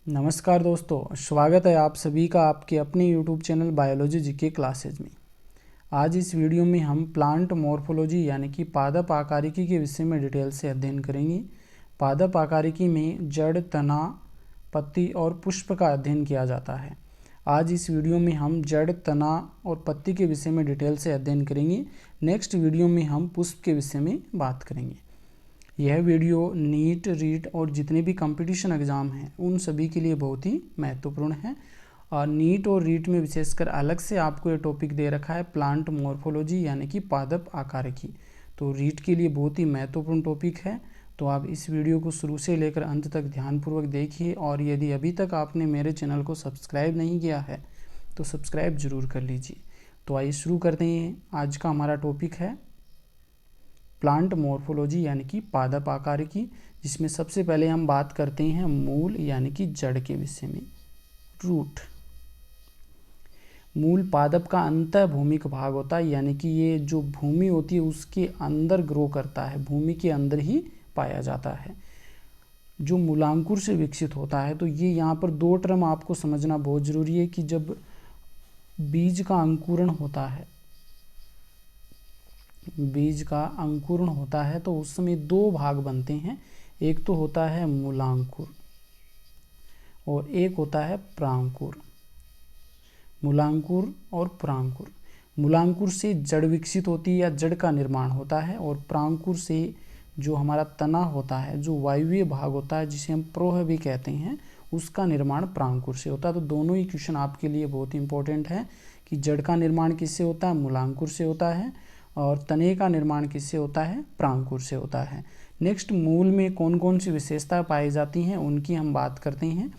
नमस्कार दोस्तों, स्वागत है आप सभी का आपके अपने YouTube channel biology GK classes में। आज इस वीडियो में हम प्लांट मॉर्फोलॉजी यानी कि पादप आकारिकी के विषय में डिटेल से अध्ययन करेंगे। पादप आकारिकी में जड़, तना, पत्ती और पुष्प का अध्ययन किया जाता है। आज इस वीडियो में हम जड़, तना और पत्ती के विषय में डिटेल से अध्ययन करेंगे। नेक्स्ट वीडियो में हम पुष्प के विषय में बात करेंगे। यह वीडियो नीट, रीट और जितने भी कंपटीशन एग्ज़ाम हैं उन सभी के लिए बहुत ही महत्वपूर्ण है। और नीट और रीट में विशेषकर अलग से आपको ये टॉपिक दे रखा है प्लांट मॉर्फोलॉजी यानी कि पादप आकारिकी। तो रीट के लिए बहुत ही महत्वपूर्ण टॉपिक है। तो आप इस वीडियो को शुरू से लेकर अंत तक ध्यानपूर्वक देखिए और यदि अभी तक आपने मेरे चैनल को सब्सक्राइब नहीं किया है तो सब्सक्राइब ज़रूर कर लीजिए। तो आइए शुरू करते हैं। आज का हमारा टॉपिक है प्लांट मॉर्फोलॉजी यानी कि पादप आकारिकी, जिसमें सबसे पहले हम बात करते हैं मूल यानी कि जड़ के विषय में। रूट मूल पादप का अंतःभूमिक भाग होता है, यानी कि ये जो भूमि होती है उसके अंदर ग्रो करता है, भूमि के अंदर ही पाया जाता है, जो मूलांकुर से विकसित होता है। तो ये यहाँ पर दो टर्म आपको समझना बहुत ज़रूरी है कि जब बीज का अंकुरण होता है, बीज का अंकुरण होता है तो उस समय दो भाग बनते हैं। एक तो होता है मूलांकुर और एक होता है प्रांकुर। मूलांकुर और प्रांकुर। मूलांकुर से जड़ विकसित होती है या जड़ का निर्माण होता है, और प्रांकुर से जो हमारा तना होता है, जो वायवीय भाग होता है जिसे हम प्रोह भी कहते हैं, उसका निर्माण प्रांकुर से होता है। तो दोनों ही क्वेश्चन आपके लिए बहुत इंपॉर्टेंट है कि जड़ का निर्माण किससे होता है, मूलांकुर से होता है, और तने का निर्माण किससे होता है, प्रांकुर से होता है। नेक्स्ट, मूल में कौन कौन सी विशेषता पाई जाती हैं उनकी हम बात करते हैं।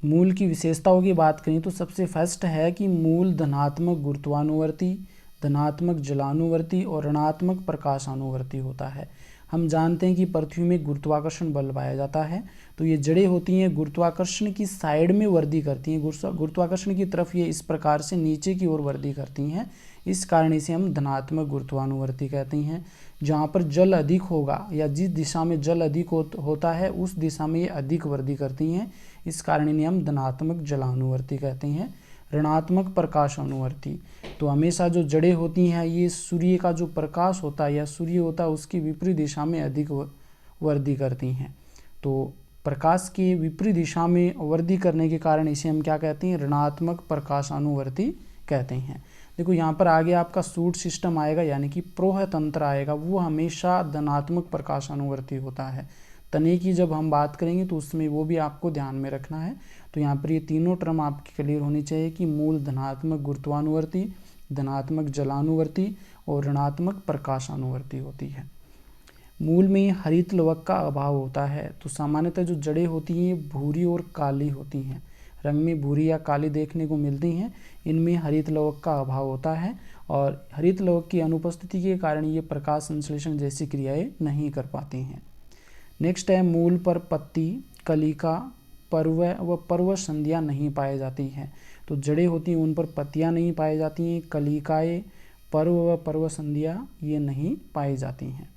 मूल की विशेषताओं की बात करें तो सबसे फर्स्ट है कि मूल धनात्मक गुरुत्वानुवर्ती, धनात्मक जलानुवर्ती और ऋणात्मक प्रकाशानुवर्ती होता है। हम जानते हैं कि पृथ्वी में गुरुत्वाकर्षण बल पाया जाता है, तो ये जड़ें होती हैं गुरुत्वाकर्षण की साइड में वृद्धि करती हैं, गुरुत्वाकर्षण की तरफ ये इस प्रकार से नीचे की ओर वृद्धि करती हैं। इस कारण इसे हम धनात्मक गुरुत्वानुवर्ती कहते हैं। जहाँ पर जल अधिक होगा या जिस दिशा में जल अधिक होता है उस दिशा में ये अधिक वृद्धि करती हैं, इस कारण इन्हें हम धनात्मक जलानुवर्ती कहते हैं। ऋणात्मक प्रकाशानुवर्ती, तो हमेशा जो जड़ें होती हैं ये सूर्य का जो प्रकाश होता है या सूर्य होता है उसकी विपरीत दिशा में अधिक वृद्धि करती हैं। तो प्रकाश के विपरीत दिशा में वृद्धि करने के कारण इसे हम क्या कहते हैं, ऋणात्मक प्रकाशानुवर्ती कहते हैं। देखो यहाँ पर आगे आपका सूट सिस्टम आएगा यानी कि प्रोह तंत्र आएगा, वो हमेशा धनात्मक प्रकाशानुवर्ती होता है। तने की जब हम बात करेंगे तो उसमें वो भी आपको ध्यान में रखना है। तो यहाँ पर ये तीनों टर्म आपकी क्लियर होनी चाहिए कि मूल धनात्मक गुरुत्वानुवर्ती, धनात्मक जलानुवर्ती और ऋणात्मक प्रकाशानुवर्ती होती है। मूल में हरित लवक का अभाव होता है। तो सामान्यतः जो जड़ें होती हैं भूरी और काली होती हैं, रंग में भूरी या काली देखने को मिलती हैं। इनमें हरित लवक का अभाव होता है और हरित लवक की अनुपस्थिति के कारण ये प्रकाश संश्लेषण जैसी क्रियाएं नहीं कर पाती हैं। नेक्स्ट है मूल पर पत्ती, कलिका, पर्व व पर्व संधियाँ नहीं पाई जाती हैं। तो जड़ें होती हैं उन पर पत्तियाँ नहीं पाई जाती हैं, कलिकाएँ, पर्व व पर्व संधियाँ ये नहीं पाई जाती हैं।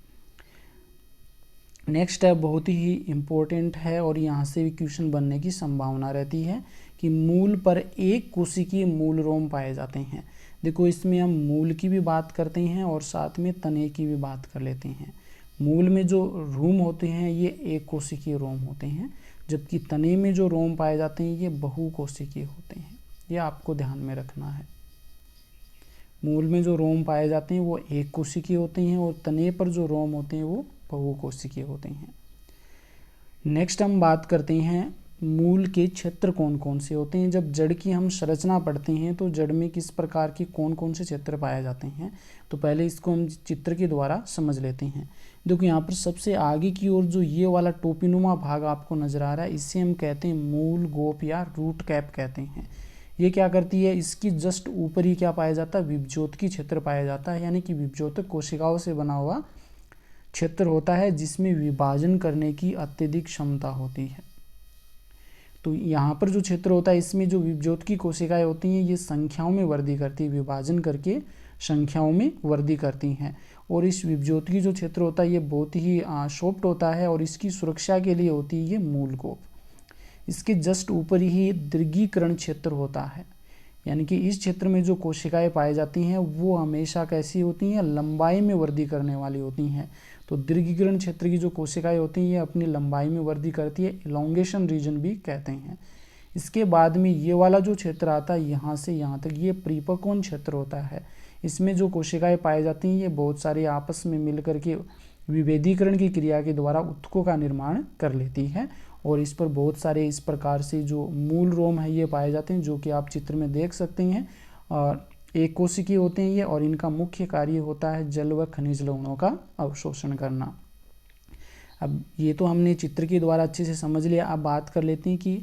नेक्स्ट है बहुत ही इम्पोर्टेंट है और यहाँ से भी क्वेश्चन बनने की संभावना रहती है कि मूल पर एक कोशिकीय मूल रोम पाए जाते हैं। देखो इसमें हम मूल की भी बात करते हैं और साथ में तने की भी बात कर लेते हैं। मूल में जो रोम होते हैं ये एक कोशिकीय रोम होते हैं, जबकि तने में जो रोम पाए जाते हैं ये बहुकोशिकीय होते हैं। ये आपको ध्यान में रखना है। मूल में जो रोम पाए जाते हैं वो एक कोशिकीय होते हैं और तने पर जो रोम होते हैं वो बहुकोशिकीय होते हैं। नेक्स्ट हम बात करते हैं मूल के क्षेत्र कौन कौन से होते हैं। जब जड़ की हम संरचना पढ़ते हैं तो जड़ में किस प्रकार के कौन कौन से क्षेत्र पाए जाते हैं, तो पहले इसको हम चित्र के द्वारा समझ लेते हैं। देखो यहाँ पर सबसे आगे की ओर जो ये वाला टोपीनुमा भाग आपको नजर आ रहा है, इसे हम कहते हैं मूल गोप या रूट कैप कहते हैं। ये क्या करती है, इसकी जस्ट ऊपर ही क्या पाया जाता है, विभज्योतकी क्षेत्र पाया जाता है, यानी कि विभज्योतक कोशिकाओं से बना हुआ क्षेत्र होता है जिसमें विभाजन करने की अत्यधिक क्षमता होती है। तो यहाँ पर जो क्षेत्र होता है इसमें जो विभज्योतकी कोशिकाएं होती हैं ये संख्याओं में वृद्धि करती है, विभाजन करके संख्याओं में वृद्धि करती हैं। और इस विभज्योतकी जो क्षेत्र होता है ये बहुत ही सॉफ्ट होता है और इसकी सुरक्षा के लिए होती है ये मूल गोप। इसके जस्ट ऊपर ही दीर्घीकरण क्षेत्र होता है, यानी कि इस क्षेत्र में जो कोशिकाएं पाई जाती हैं वो हमेशा कैसी होती हैं, लंबाई में वृद्धि करने वाली होती हैं। तो दीर्घीकरण क्षेत्र की जो कोशिकाएं होती हैं ये अपनी लंबाई में वृद्धि करती है, इलोंगेशन रीजन भी कहते हैं। इसके बाद में ये वाला जो क्षेत्र आता है यहाँ से यहाँ तक, ये परिपक्वन क्षेत्र होता है। इसमें जो कोशिकाएं पाई जाती हैं ये बहुत सारी आपस में मिलकर के विभेदीकरण की क्रिया के द्वारा ऊतकों का निर्माण कर लेती है, और इस पर बहुत सारे इस प्रकार से जो मूल रोम है ये पाए जाते हैं, जो कि आप चित्र में देख सकते हैं। और एक कोशिकीय होते हैं ये, और इनका मुख्य कार्य होता है जल व खनिज लवणों का अवशोषण करना। अब ये तो हमने चित्र के द्वारा अच्छे से समझ लिया। अब बात कर लेते हैं कि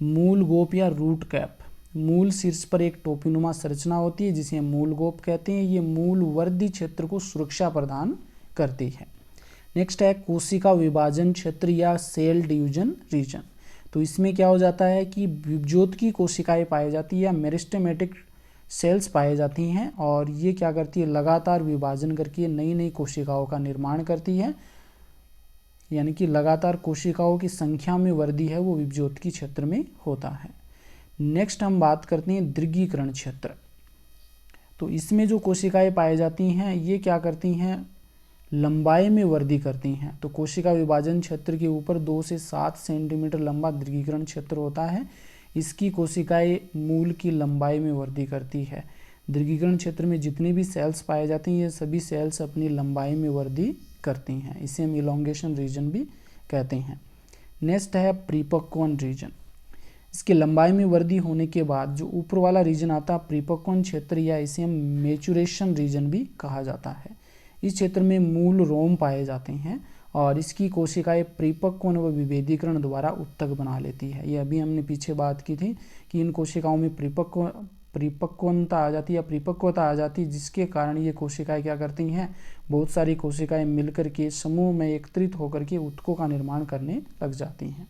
मूल गोप या रूट कैप। मूल शीर्ष पर एक टोपीनुमा संरचना होती है जिसे मूल गोप कहते हैं। ये मूल वर्धी क्षेत्र को सुरक्षा प्रदान करती है। नेक्स्ट है कोशिका विभाजन क्षेत्र या सेल डिवीजन रीजन। तो इसमें क्या हो जाता है कि विभज्योत की कोशिकाएं पाई जाती है या मेरिस्टेमेटिक सेल्स पाई जाती हैं, और ये क्या करती है, लगातार विभाजन करके नई नई कोशिकाओं का निर्माण करती है, यानी कि लगातार कोशिकाओं की संख्या में वृद्धि है वो विभज्योत की क्षेत्र में होता है। नेक्स्ट हम बात करते हैं दीर्घीकरण क्षेत्र। तो इसमें जो कोशिकाएं पाई जाती हैं ये क्या करती हैं, लंबाई में वृद्धि करती हैं। तो कोशिका विभाजन क्षेत्र के ऊपर 2 से 7 सेंटीमीटर लंबा दीर्घीकरण क्षेत्र होता है। इसकी कोशिकाएं मूल की लंबाई में वृद्धि करती है। दीर्घीकरण क्षेत्र में जितने भी सेल्स पाए जाते हैं ये सभी सेल्स अपनी लंबाई में वृद्धि करती हैं, इसे हम इलोंगेशन रीजन भी कहते हैं। नेक्स्ट है परिपक्वन रीजन। इसकी लंबाई में वृद्धि होने के बाद जो ऊपर वाला रीजन आता है परिपक्वन क्षेत्र, या इसे हम मैच्योरेशन रीजन भी कहा जाता है। इस क्षेत्र में मूल रोम पाए जाते हैं और इसकी कोशिकाएं परिपक्वन व विभेदीकरण द्वारा उत्तक बना लेती है। ये अभी हमने पीछे बात की थी कि इन कोशिकाओं में परिपक्वता आ जाती है या परिपक्वता आ जाती है, जिसके कारण ये कोशिकाएं क्या करती हैं, बहुत सारी कोशिकाएं मिलकर के समूह में एकत्रित होकर के ऊतकों का निर्माण करने लग जाती हैं।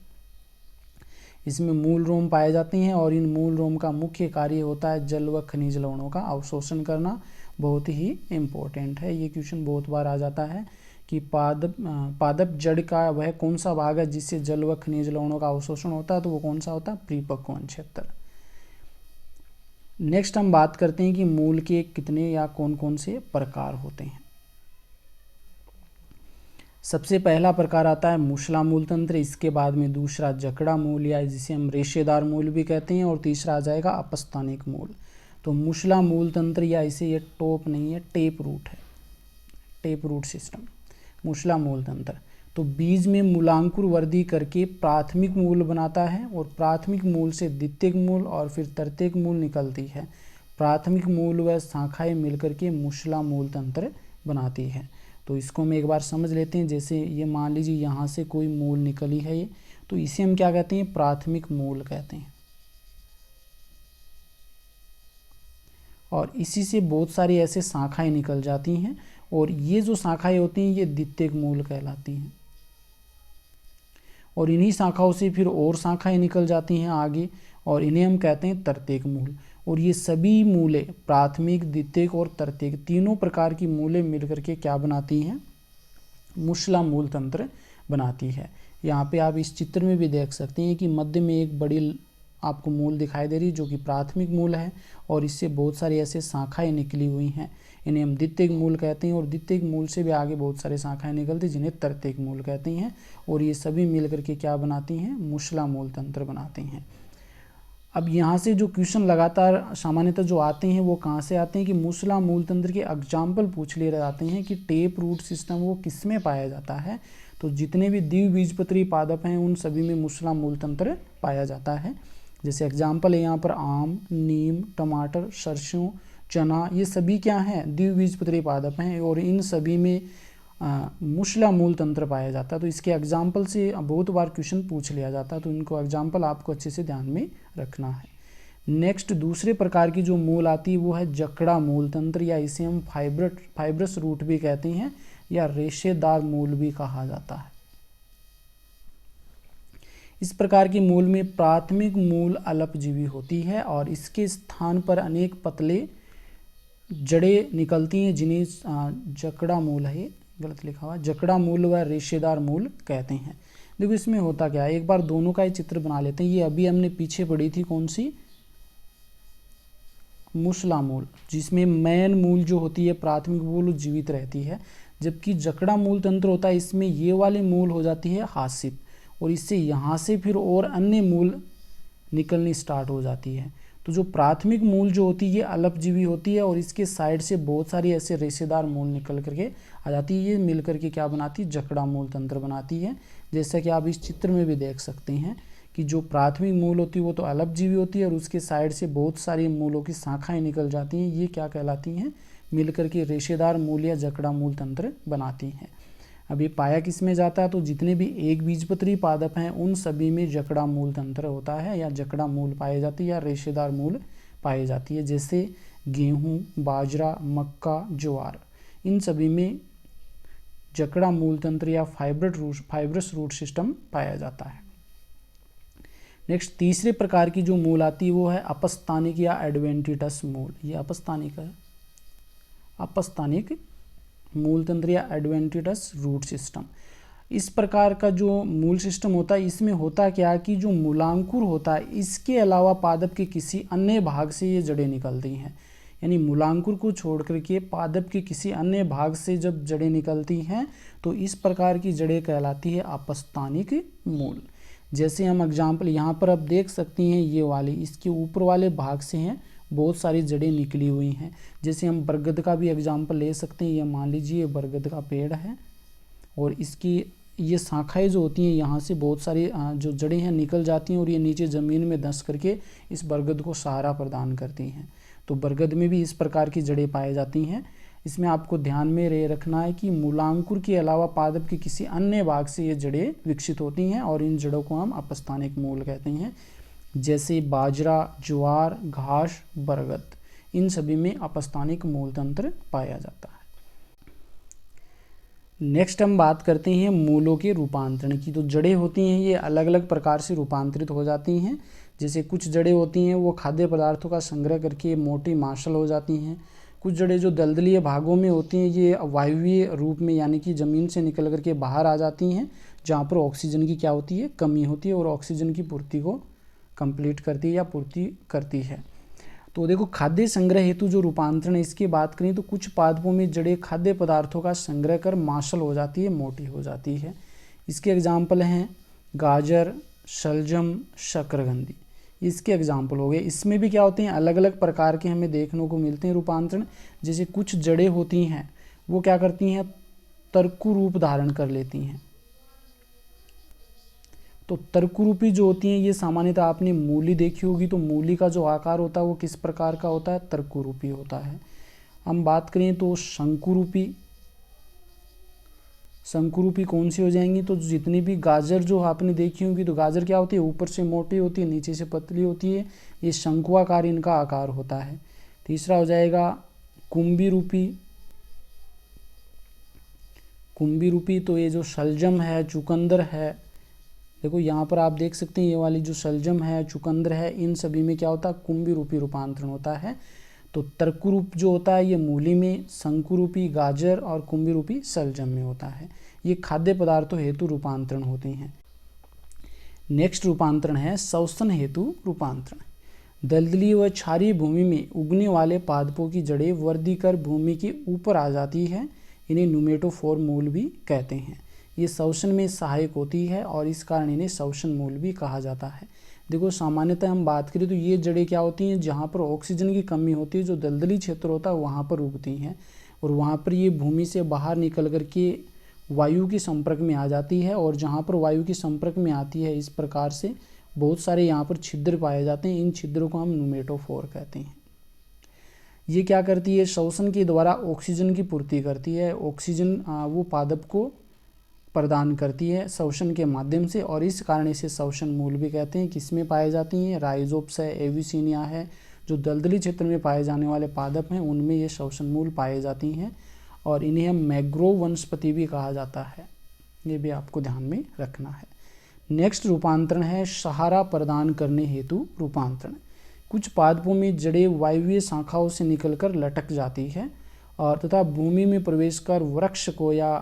इसमें मूल रोम पाए जाते हैं और इन मूल रोम का मुख्य कार्य होता है जल व खनिज लवणों का अवशोषण करना। बहुत ही इम्पोर्टेंट है, ये क्वेश्चन बहुत बार आ जाता है कि पादप जड़ का वह कौन सा भाग है जिससे जल व खनिज लवणों का अवशोषण होता है, तो वो कौन सा होता है, परिपक्वन क्षेत्र। नेक्स्ट हम बात करते हैं कि मूल के कितने या कौन कौन से प्रकार होते हैं। सबसे पहला प्रकार आता है मूसला मूल तंत्र, इसके बाद में दूसरा जकड़ा मूल या जिसे हम रेशेदार मूल भी कहते हैं, और तीसरा आ जाएगा अपस्थानिक मूल। तो मूसला मूल तंत्र या इसे ये टॉप नहीं है, टेप रूट है, टेप रूट सिस्टम, मूसला मूल तंत्र। तो बीज में मूलांकुर वृद्धि करके प्राथमिक मूल बनाता है और प्राथमिक मूल से द्वितीयक मूल और फिर तृतीयक मूल निकलती है। प्राथमिक मूल व शाखाएं मिलकर के मूसला मूल तंत्र बनाती है। तो इसको हम एक बार समझ लेते हैं। जैसे ये मान लीजिए यहाँ से कोई मूल निकली है ये, तो इसे हम क्या कहते हैं, प्राथमिक मूल कहते हैं। और इसी से बहुत सारी ऐसे शाखाएं निकल जाती हैं और ये जो शाखाएं होती हैं ये द्वितीयक मूल कहलाती हैं। और इन्हीं शाखाओं से फिर और शाखाएं निकल जाती हैं आगे और इन्हें हम कहते हैं तृतीयक मूल। और ये सभी मूलें प्राथमिक, द्वितीयक और तृतीयक तीनों प्रकार की मूलें मिलकर के क्या बनाती हैं, मूसला मूल तंत्र बनाती है। यहाँ पे आप इस चित्र में भी देख सकते हैं कि मध्य में एक बड़ी आपको मूल दिखाई दे रही है जो कि प्राथमिक मूल है और इससे बहुत सारी ऐसे शाखाएं निकली हुई हैं, इन्हें हम द्वितीयक मूल कहते हैं। और द्वितीयक मूल से भी आगे बहुत सारे शाखाएं निकलती हैं जिन्हें तृतीयक मूल कहते हैं। और ये सभी मिलकर के क्या बनाती हैं, मूसला मूल तंत्र बनाते हैं। अब यहाँ से जो क्वेश्चन लगातार सामान्यतः जो आते हैं वो कहाँ से आते हैं कि मूसला मूल तंत्र के एग्जाम्पल पूछ लिए जाते हैं कि टेप रूट सिस्टम वो किस में पाया जाता है। तो जितने भी द्विबीजपत्री पादप हैं उन सभी में मूसला मूल तंत्र पाया जाता है। जैसे एग्जाम्पल है यहाँ पर आम, नीम, टमाटर, सरसों, चना, ये सभी क्या हैं, द्विबीजपत्री पादप हैं और इन सभी में मूसला मूल तंत्र पाया जाता है। तो इसके एग्जाम्पल से बहुत बार क्वेश्चन पूछ लिया जाता है, तो इनको एग्जाम्पल आपको अच्छे से ध्यान में रखना है। नेक्स्ट दूसरे प्रकार की जो मूल आती है वो है जकड़ा मूल तंत्र या इसे हम फाइब्रस रूट भी कहते हैं या रेशेदार मूल भी कहा जाता है। इस प्रकार की मूल में प्राथमिक मूल अल्पजीवी होती है और इसके स्थान पर अनेक पतले जड़ें निकलती हैं जिन्हें जकड़ा मूल है, गलत लिखा हुआ, जकड़ा मूल व रेशेदार मूल कहते हैं। देखो इसमें होता क्या है, एक बार दोनों का ही चित्र बना लेते हैं। ये अभी हमने पीछे पढ़ी थी कौन सी, मूसला मूल, जिसमें मैन मूल जो होती है प्राथमिक मूल वो जीवित रहती है, जबकि जकड़ा मूल तंत्र होता है इसमें ये वाली मूल हो जाती है हासित, और इससे यहाँ से फिर और अन्य मूल निकलनी स्टार्ट हो जाती है। तो जो प्राथमिक मूल जो होती है ये अल्पजीवी होती है और इसके साइड से बहुत सारी ऐसे रेशेदार मूल निकल करके आ जाती है। ये मिल करके क्या बनाती है, जकड़ा मूल तंत्र बनाती है। जैसा कि आप इस चित्र में भी देख सकते हैं कि जो प्राथमिक मूल होती है वो तो अल्पजीवी होती है और उसके साइड से बहुत सारी मूलों की शाखाएं निकल जाती हैं। ये क्या कहलाती हैं, मिलकर के रेशेदार मूल या जकड़ा मूल तंत्र बनाती हैं। अब ये पाया किस में जाता है, तो जितने भी एक बीजपत्री पादप हैं उन सभी में जकड़ा मूल तंत्र होता है या जकड़ा मूल पाए जाती है या रेशेदार मूल पाई जाती है। जैसे गेहूँ, बाजरा, मक्का, ज्वार, इन सभी में जकड़ा मूल तंत्र या फाइब्रस रूट सिस्टम पाया जाता है। नेक्स्ट तीसरे प्रकार की जो मूल आती है वो है अपस्थानिक या एडवेंटिटस मूल। ये अपस्थानिक है, अपस्थानिक मूल तंत्र या एडवेंटिटस रूट सिस्टम। इस प्रकार का जो मूल सिस्टम होता है इसमें होता क्या कि जो मूलांकुर होता है इसके अलावा पादप के किसी अन्य भाग से ये जड़ें निकलती हैं। यानी मूलांकुर को छोड़ करके पादप के किसी अन्य भाग से जब जड़ें निकलती हैं तो इस प्रकार की जड़ें कहलाती है अपस्थानिक मूल। जैसे हम एग्जाम्पल यहाँ पर आप देख सकते हैं, ये वाली इसके ऊपर वाले भाग से हैं बहुत सारी जड़ें निकली हुई हैं। जैसे हम बरगद का भी एग्जाम्पल ले सकते हैं। ये मान लीजिए बरगद का पेड़ है और इसकी ये शाखाएं जो होती हैं यहाँ से बहुत सारी जो जड़ें हैं निकल जाती हैं और ये नीचे ज़मीन में धंस करके इस बरगद को सहारा प्रदान करती हैं। तो बरगद में भी इस प्रकार की जड़ें पाई जाती हैं। इसमें आपको ध्यान में रखना है कि मूलांकुर के अलावा पादप के किसी अन्य भाग से ये जड़ें विकसित होती हैं और इन जड़ों को हम अपस्थानिक मूल कहते हैं। जैसे बाजरा, ज्वार, घास, बरगद, इन सभी में अपस्थानिक मूल तंत्र पाया जाता है। नेक्स्ट हम बात करते हैं मूलों के रूपांतरण की। तो जड़ें होती हैं ये अलग अलग प्रकार से रूपांतरित हो जाती हैं। जैसे कुछ जड़ें होती हैं वो खाद्य पदार्थों का संग्रह करके मोटी मांसल हो जाती हैं। कुछ जड़ें जो दलदलीय भागों में होती हैं ये वायवीय रूप में यानी कि ज़मीन से निकल करके बाहर आ जाती हैं, जहाँ पर ऑक्सीजन की क्या होती है, कमी होती है और ऑक्सीजन की पूर्ति को कंप्लीट करती है या पूर्ति करती है। तो देखो खाद्य संग्रह हेतु जो रूपांतरण है इसकी बात करें तो कुछ पादपों में जड़ें खाद्य पदार्थों का संग्रह कर मांसल हो जाती है, मोटी हो जाती है। इसके एग्जाम्पल हैं गाजर, शलजम, शकरकंदी, इसके एग्जाम्पल हो गए। इसमें भी क्या होते हैं, अलग अलग प्रकार के हमें देखने को मिलते हैं रूपांतरण। जैसे कुछ जड़ें होती हैं वो क्या करती हैं, तर्कु रूप धारण कर लेती हैं। तो तर्कुरूपी जो होती हैं ये सामान्यतः आपने मूली देखी होगी, तो मूली का जो आकार होता है वो किस प्रकार का होता है, तर्कुरूपी होता है। हम बात करें तो शंकुरूपी, शंकुरूपी कौन सी हो जाएंगी, तो जितनी भी गाजर जो आपने देखी होगी तो गाजर क्या होती है, ऊपर से मोटी होती है नीचे से पतली होती है, ये शंकुआकार इनका आकार होता है। तीसरा हो जाएगा कुंभी रूपी, कुंभी रूपी तो ये जो शलजम है, चुकंदर है, देखो यहाँ पर आप देख सकते हैं ये वाली जो शलजम है, चुकंदर है, इन सभी में क्या होता है, कुंभी रूपी रूपांतरण होता है। तो तर्कुरूप जो होता है ये मूली में, शंकुरूपी गाजर और कुंभी रूपी शलजम में होता है। ये खाद्य पदार्थों हेतु रूपांतरण होते हैं। नेक्स्ट रूपांतरण है श्वसन हेतु रूपांतरण। दलदली व क्षारीय भूमि में उगने वाले पादपों की जड़ें वृद्धि कर भूमि के ऊपर आ जाती है, इन्हें न्यूमेटोफोर मूल भी कहते हैं। ये श्वसन में सहायक होती है और इस कारण इन्हें श्वसन मूल भी कहा जाता है। देखो सामान्यतः हम बात करें तो ये जड़ें क्या होती हैं, जहाँ पर ऑक्सीजन की कमी होती है, जो दलदली क्षेत्र होता है वहाँ पर उगती हैं और वहाँ पर ये भूमि से बाहर निकल कर के वायु के संपर्क में आ जाती है और जहाँ पर वायु के संपर्क में आती है इस प्रकार से बहुत सारे यहाँ पर छिद्र पाए जाते हैं। इन छिद्रों को हम न्यूमेटोफोर कहते हैं। ये क्या करती है, श्वसन के द्वारा ऑक्सीजन की पूर्ति करती है। ऑक्सीजन वो पादप को प्रदान करती है श्वसन के माध्यम से और इस कारण इसे श्वसन मूल भी कहते हैं। किसमें पाए जाती हैं, राइजोप्स है, एविसिनिया है, जो दलदली क्षेत्र में पाए जाने वाले पादप हैं उनमें ये श्वसन मूल पाए जाती हैं और इन्हें हम मैंग्रोव वनस्पति भी कहा जाता है। ये भी आपको ध्यान में रखना है। नेक्स्ट रूपांतरण है सहारा प्रदान करने हेतु रूपांतरण। कुछ पादपों में जड़ें वायवीय शाखाओं से निकलकर लटक जाती है और तथा भूमि में प्रवेश कर वृक्ष को या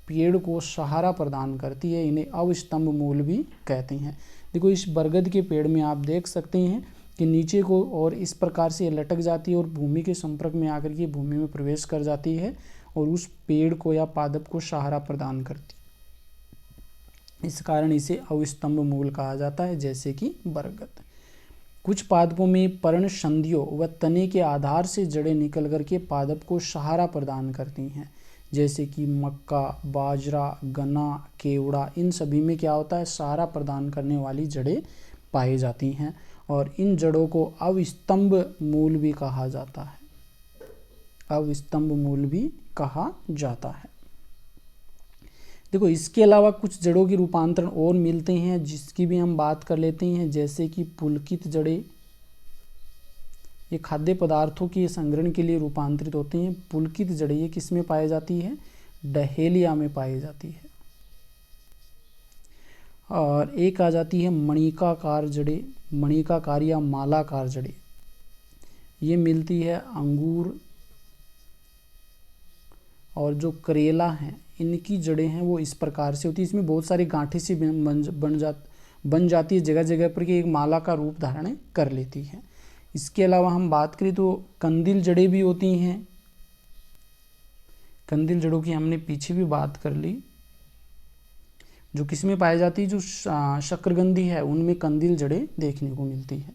पेड़ को सहारा प्रदान करती है, इन्हें अवस्तंभ मूल भी कहते हैं। देखो इस बरगद के पेड़ में आप देख सकते हैं कि नीचे को और इस प्रकार से लटक जाती है और भूमि के संपर्क में आकर के भूमि में प्रवेश कर जाती है और उस पेड़ को या पादप को सहारा प्रदान करती है। इस कारण इसे अवस्तंभ मूल कहा जाता है, जैसे कि बरगद। कुछ पादपों में पर्णसंधियों व तने के आधार से जड़ें निकल करके पादप को सहारा प्रदान करती हैं, जैसे कि मक्का, बाजरा, गन्ना, केवड़ा, इन सभी में क्या होता है, सहारा प्रदान करने वाली जड़ें पाई जाती हैं और इन जड़ों को अवस्तंभ मूल भी कहा जाता है, अवस्तंभ मूल भी कहा जाता है। देखो इसके अलावा कुछ जड़ों के रूपांतरण और मिलते हैं जिसकी भी हम बात कर लेते हैं, जैसे कि पुलकित जड़ें। ये खाद्य पदार्थों के संग्रहण के लिए रूपांतरित होते हैं। पुलकित जड़ें ये किस में पाई जाती है, डहेलिया में पाई जाती है। और एक आ जाती है मणिकाकार जड़ें, मणिकाकार या मालाकार जड़ें। ये मिलती है अंगूर और जो करेला हैं इनकी जड़ें हैं वो इस प्रकार से होती है। इसमें बहुत सारी गांठें सी बन जाती है जगह जगह पर कि एक माला का रूप धारण कर लेती है। इसके अलावा हम बात करें तो कंदील जड़ें भी होती हैं। कंदील जड़ों की हमने पीछे भी बात कर ली, जो किसमें पाई जाती है, जो शक्करकंदी है उनमें कंदील जड़ें देखने को मिलती है।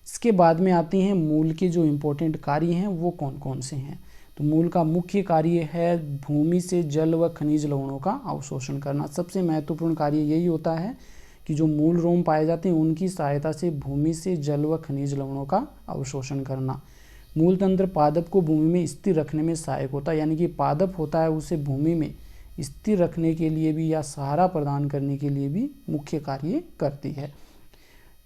इसके बाद में आती हैं मूल के जो इम्पोर्टेंट कार्य हैं वो कौन कौन से हैं। तो मूल का मुख्य कार्य है भूमि से जल व खनिज लवणों का अवशोषण करना। सबसे महत्वपूर्ण कार्य यही होता है कि जो मूल रोम पाए जाते हैं उनकी सहायता से भूमि से जल व खनिज लवणों का अवशोषण करना। मूल तंत्र पादप को भूमि में स्थिर रखने में सहायक होता है, यानी कि पादप होता है उसे भूमि में स्थिर रखने के लिए भी या सहारा प्रदान करने के लिए भी मुख्य कार्य करती है।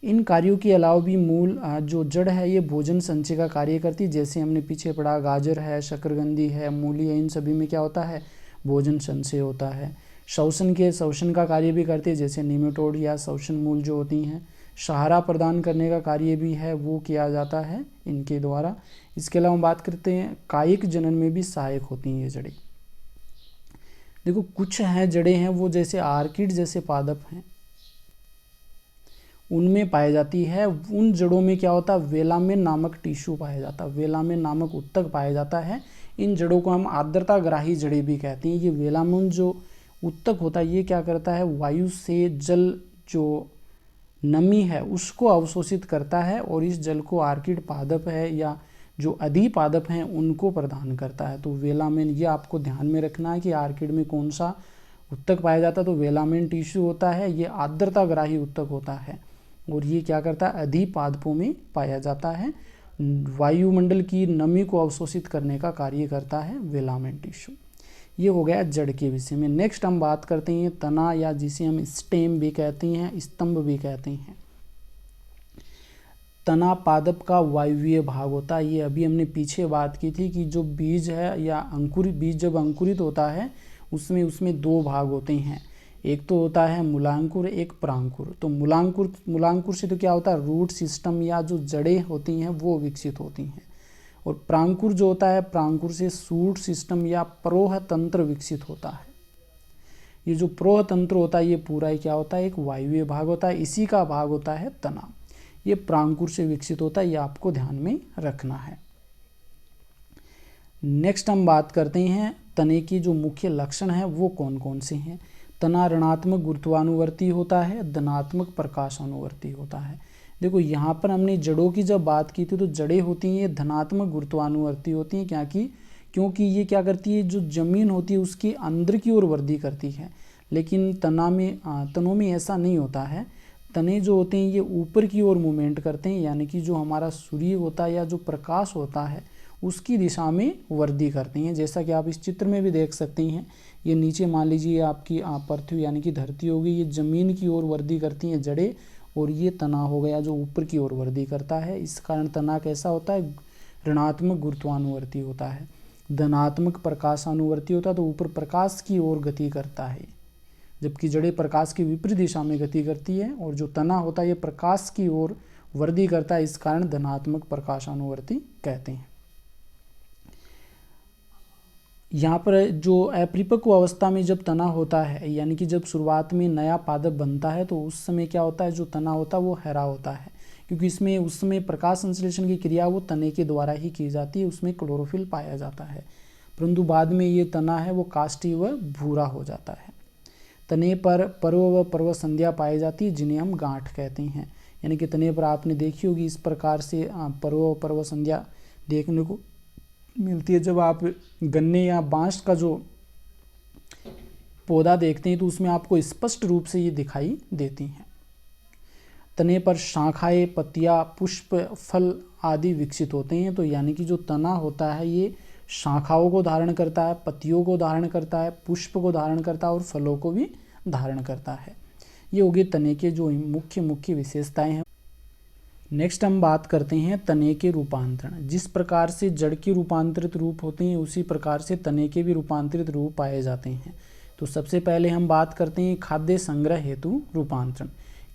इन कार्यों के अलावा भी मूल जो जड़ है ये भोजन संचय का कार्य करती है। जैसे हमने पीछे पढ़ा गाजर है, शक्करकंदी है, मूली है, इन सभी में क्या होता है, भोजन संचय होता है। शोषण का कार्य भी करती है, जैसे निमेटोड या शोषण मूल जो होती हैं। सहारा प्रदान करने का कार्य भी है वो किया जाता है इनके द्वारा। इसके अलावा हम बात करते हैं कायिक जनन में भी सहायक होती हैं ये जड़ें। देखो कुछ हैं जड़ें हैं वो जैसे आर्किड जैसे पादप हैं उनमें पाई जाती है। उन जड़ों में क्या होता है, वेलामेन नामक टिश्यू पाया जाता है, वेलामेन नामक उत्तक पाया जाता है। इन जड़ों को हम आर्द्रताग्राही जड़ें भी कहते हैं। ये वेलामेन जो उत्तक होता है ये क्या करता है, वायु से जल जो नमी है उसको अवशोषित करता है और इस जल को आर्किड पादप है या जो अधिपादप हैं उनको प्रदान करता है। तो वेलामेन ये आपको ध्यान में रखना है कि आर्किड में कौन सा उत्तक पाया जाता है, तो वेलामेन टिश्यू होता है, ये आर्द्रताग्राही उत्तक होता है और ये क्या करता है, अधिपादपों में पाया जाता है। वायुमंडल की नमी को अवशोषित करने का कार्य करता है वेलामेन टिश्यू। ये हो गया जड़ के विषय में। नेक्स्ट हम बात करते हैं तना या जिसे हम स्टेम भी कहते हैं, स्तंभ भी कहते हैं। तना पादप का वायवीय भाग होता है। ये अभी हमने पीछे बात की थी कि जो बीज है या अंकुरित बीज जब अंकुरित होता है उसमें दो भाग होते हैं, एक तो होता है मूलांकुर, एक परांकुर। तो मूलांकुर से तो क्या होता है, रूट सिस्टम या जो जड़ें होती हैं वो विकसित होती हैं, और परांकुर जो होता है परांकुर से शूट सिस्टम या प्रोह तंत्र विकसित होता है। ये जो प्रोह तंत्र होता है ये पूरा ही क्या होता है, एक वायवीय भाग होता है, इसी का भाग होता है तना। ये परांकुर से विकसित होता है, ये आपको ध्यान में रखना है। नेक्स्ट हम बात करते हैं तने की जो मुख्य लक्षण है वो कौन कौन से हैं। तना ऋणात्मक गुरुत्वानुवर्ती होता है, धनात्मक प्रकाशानुवर्ती होता है। देखो यहाँ पर हमने जड़ों की जब बात की थी तो जड़ें होती हैं ये धनात्मक गुरुत्वानुवर्ती होती हैं, क्योंकि ये क्या करती है, जो जमीन होती है उसकी अंदर की ओर वृद्धि करती है। लेकिन तनों में ऐसा नहीं होता है। तने जो होते हैं ये ऊपर की ओर मूवमेंट करते हैं, यानी कि जो हमारा सूर्य होता है या जो प्रकाश होता है उसकी दिशा में वृद्धि करते हैं। जैसा कि आप इस चित्र में भी देख सकते हैं, ये नीचे मान लीजिए आपकी पृथ्वी यानी कि धरती होगी, ये जमीन की ओर वृद्धि करती हैं जड़ें, और ये तना हो गया जो ऊपर की ओर वृद्धि करता है। इस कारण तना कैसा होता है, ऋणात्मक गुरुत्वानुवर्ती होता है। धनात्मक प्रकाशानुवर्ती होता है, तो ऊपर प्रकाश की ओर गति करता है, जबकि जड़ें प्रकाश की विपरीत दिशा में गति करती है, और जो तना होता है ये प्रकाश की ओर वृद्धि करता है, इस कारण धनात्मक प्रकाशानुवर्ती कहते हैं। यहाँ पर जो अपरिपक्व अवस्था में जब तना होता है, यानी कि जब शुरुआत में नया पादप बनता है, तो उस समय क्या होता है, जो तना होता है वो हरा होता है, क्योंकि इसमें उस समय प्रकाश संश्लेषण की क्रिया वो तने के द्वारा ही की जाती है, उसमें क्लोरोफिल पाया जाता है। परंतु बाद में ये तना है वो काष्ठीय व भूरा हो जाता है। तने पर पर्व व पर्व संध्या पाई जाती है, जिन्हें हम गांठ कहते हैं। यानी कि तने पर आपने देखी होगी इस प्रकार से पर्व व पर्व संध्या देखने को मिलती है। जब आप गन्ने या बांस का जो पौधा देखते हैं तो उसमें आपको स्पष्ट रूप से ये दिखाई देती हैं। तने पर शाखाएं, पत्तियां, पुष्प, फल आदि विकसित होते हैं। तो यानी कि जो तना होता है ये शाखाओं को धारण करता है, पत्तियों को धारण करता है, पुष्प को धारण करता है और फलों को भी धारण करता है। ये हो गए तने के जो मुख्य विशेषताएं हैं। नेक्स्ट हम बात करते हैं तने के रूपांतरण। जिस प्रकार से जड़ के रूपांतरित रूप होते हैं उसी प्रकार से तने के भी रूपांतरित रूप पाए जाते हैं। तो सबसे पहले हम बात करते हैं खाद्य संग्रह हेतु रूपांतरण।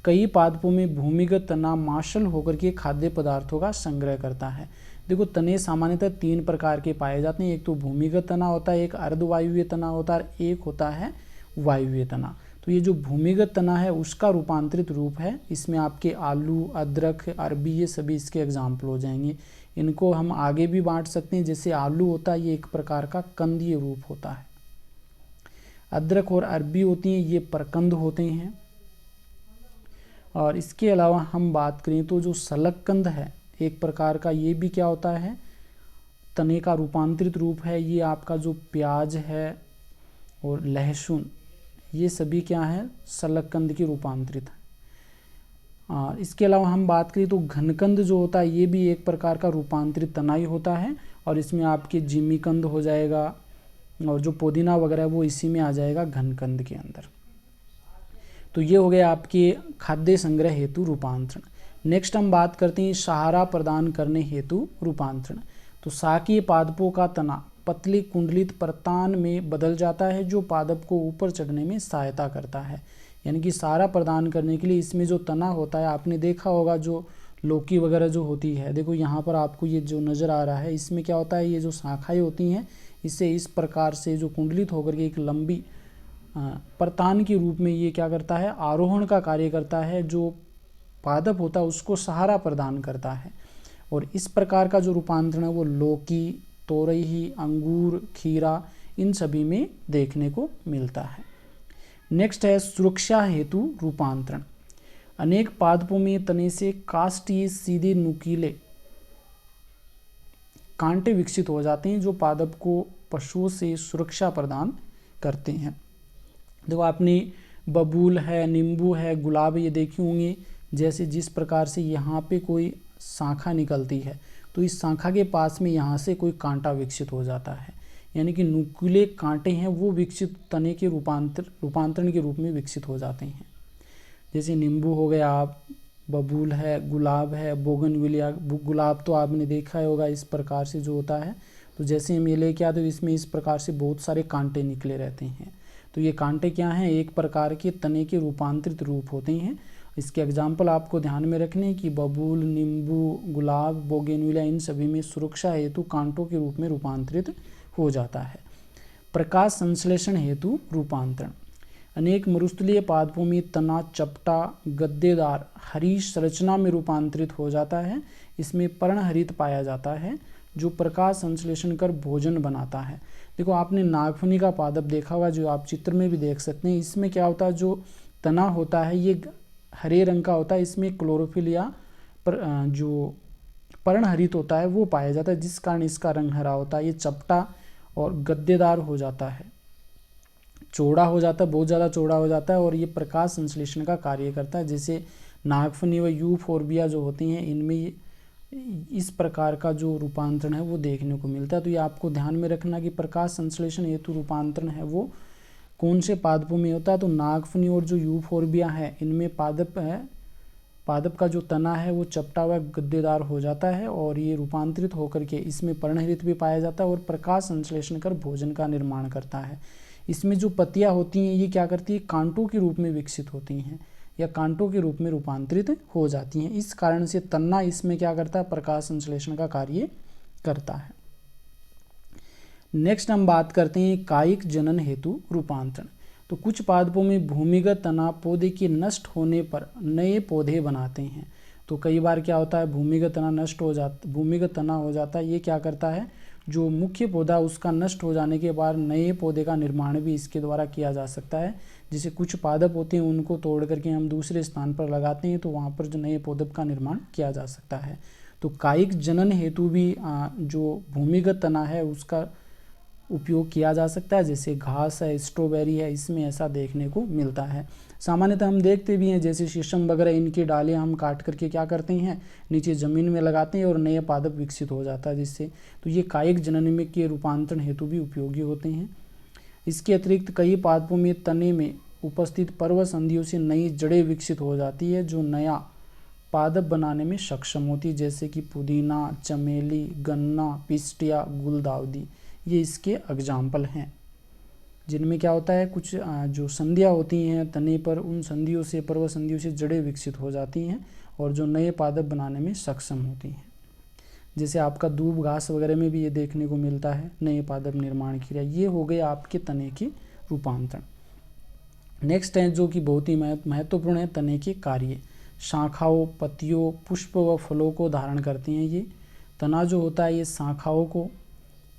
कई पादपों में भूमिगत तना मार्शल होकर के खाद्य पदार्थों का संग्रह करता है। देखो तने सामान्यतः 3 प्रकार के पाए जाते हैं। एक तो भूमिगत तना होता है, एक अर्धवायुवीय तना होता है, एक होता है वायुवीय तना। तो ये जो भूमिगत तना है उसका रूपांतरित रूप है। इसमें आपके आलू, अदरक, अरबी ये सभी इसके एग्जाम्पल हो जाएंगे। इनको हम आगे भी बांट सकते हैं। जैसे आलू होता है ये एक प्रकार का कंदीय रूप होता है, अदरक और अरबी होती हैं ये परकंद होते हैं। और इसके अलावा हम बात करें तो जो सलगकंद है एक प्रकार का, ये भी क्या होता है, तने का रूपांतरित रूप है। ये आपका जो प्याज है और लहसुन ये सभी क्या है, सलगकंद के रूपांतरित है। और इसके अलावा हम बात करें तो घनकंद जो होता है ये भी एक प्रकार का रूपांतरित तनाई होता है, और इसमें आपके जिमीकंद हो जाएगा और जो पुदीना वगैरह वो इसी में आ जाएगा घनकंद के अंदर। तो ये हो गया आपके खाद्य संग्रह हेतु रूपांतरण। नेक्स्ट हम बात करते हैं सहारा प्रदान करने हेतु रूपांतरण। तो शाकीय पादपों का तना पतली कुंडलित परतान में बदल जाता है, जो पादप को ऊपर चढ़ने में सहायता करता है। यानी कि सहारा प्रदान करने के लिए इसमें जो तना होता है, आपने देखा होगा जो लौकी वगैरह जो होती है, देखो यहाँ पर आपको ये जो नज़र आ रहा है इसमें क्या होता है, ये जो शाखाएँ होती हैं इससे इस प्रकार से जो कुंडलित होकर के एक लंबी परतान के रूप में ये क्या करता है, आरोहण का कार्य करता है, जो पादप होता है उसको सहारा प्रदान करता है। और इस प्रकार का जो रूपांतरण है वो लौकी, तोरई, अंगूर, खीरा इन सभी में देखने को मिलता है। नेक्स्ट है सुरक्षा हेतु रूपांतरण। अनेक पादपों में तने से काष्ठीय सीधे नुकीले कांटे विकसित हो जाते हैं, जो पादप को पशुओं से सुरक्षा प्रदान करते हैं। देखो आपने बबूल है, नींबू है, गुलाब ये देखे होंगे, जैसे जिस प्रकार से यहाँ पे कोई शाखा निकलती है तो इस शाखा के पास में यहाँ से कोई कांटा विकसित हो जाता है, यानी कि नुकीले कांटे हैं वो विकसित तने के रूपांतरण के रूप में विकसित हो जाते हैं। जैसे नींबू हो गया, बबूल है, गुलाब है, बोगनविलिया, गुलाब तो आपने देखा होगा इस प्रकार से जो होता है। तो जैसे हम ये लेके आते तो इसमें इस प्रकार से बहुत सारे कांटे निकले रहते हैं। तो ये कांटे क्या हैं, एक प्रकार के तने के रूपांतरित रूप होते हैं। इसके एग्जाम्पल आपको ध्यान में रखने कि बबूल, नींबू, गुलाब, बोगनविलिया इन सभी में सुरक्षा हेतु कांटों के रूप में रूपांतरित हो जाता है। प्रकाश संश्लेषण हेतु रूपांतरण। अनेक मरुस्थलीय पादपों में तना चपटा, गद्देदार, हरी संरचना में रूपांतरित हो जाता है। इसमें पर्णहरित पाया जाता है, जो प्रकाश संश्लेषण कर भोजन बनाता है। देखो आपने नागफनी का पादप देखा होगा, जो आप चित्र में भी देख सकते हैं। इसमें क्या होता है, जो तना होता है ये हरे रंग का होता है, इसमें क्लोरोफिल या जो पर्णहरित होता है वो पाया जाता है, जिस कारण इसका रंग हरा होता है। ये चपटा और गद्देदार हो जाता है, चौड़ा हो जाता है, बहुत ज़्यादा चौड़ा हो जाता है, और ये प्रकाश संश्लेषण का कार्य करता है। जैसे नागफनी व यूफोर्बिया जो होती हैं इनमें इस प्रकार का जो रूपांतरण है वो देखने को मिलता है। तो ये आपको ध्यान में रखना कि प्रकाश संश्लेषण हेतु रूपांतरण है वो कौन से पादपों में होता है। तो नागफनी और जो यूफोर्बिया है इनमें पादप का जो तना है वो चपटा व गद्देदार हो जाता है, और ये रूपांतरित होकर के इसमें पर्णहरित भी पाया जाता है और प्रकाश संश्लेषण कर भोजन का निर्माण करता है। इसमें जो पत्तियां होती हैं ये क्या करती है, कांटों के रूप में विकसित होती हैं या कांटों के रूप में रूपांतरित हो जाती हैं। इस कारण से तना इसमें क्या करता है, प्रकाश संश्लेषण का कार्य करता है। नेक्स्ट हम बात करते हैं कायिक जनन हेतु रूपांतरण। तो कुछ पादपों में भूमिगत तना पौधे के नष्ट होने पर नए पौधे बनाते हैं। तो कई बार क्या होता है, भूमिगत तना हो जाता है। ये क्या करता है, जो मुख्य पौधा उसका नष्ट हो जाने के बाद नए पौधे का निर्माण भी इसके द्वारा किया जा सकता है। जैसे कुछ पादप होते हैं उनको तोड़ करके हम दूसरे स्थान पर लगाते हैं तो वहाँ पर जो नए पौधे का निर्माण किया जा सकता है। तो कायिक जनन हेतु भी जो भूमिगत तना है उसका उपयोग किया जा सकता है। जैसे घास है, स्ट्रॉबेरी है, इसमें ऐसा देखने को मिलता है। सामान्यतः हम देखते भी हैं, जैसे शीशम वगैरह, इनकी डालियाँ हम काट करके क्या करते हैं, नीचे ज़मीन में लगाते हैं और नए पादप विकसित हो जाता है जिससे। तो ये कायिक जनन में के रूपांतरण हेतु भी उपयोगी होते हैं। इसके अतिरिक्त कई पादपों में तने में उपस्थित पर्वसंधियों से नई जड़ें विकसित हो जाती है जो नया पादप बनाने में सक्षम होती है। जैसे कि पुदीना, चमेली, गन्ना, पिस्टिया, गुलदाउदी, ये इसके एग्जाम्पल हैं, जिनमें क्या होता है, कुछ जो संधियाँ होती हैं तने पर, उन संधियों से, पर्व संधियों से जड़ें विकसित हो जाती हैं और जो नए पादप बनाने में सक्षम होती हैं। जैसे आपका दूब घास वगैरह में भी ये देखने को मिलता है, नए पादप निर्माण क्रिया। ये हो गए आपके तने के रूपांतरण। नेक्स्ट है जो कि बहुत ही महत्वपूर्ण है, तने के कार्य। शाखाओं, पत्तियों, पुष्प व फलों को धारण करती हैं। ये तना जो होता है ये शाखाओं को,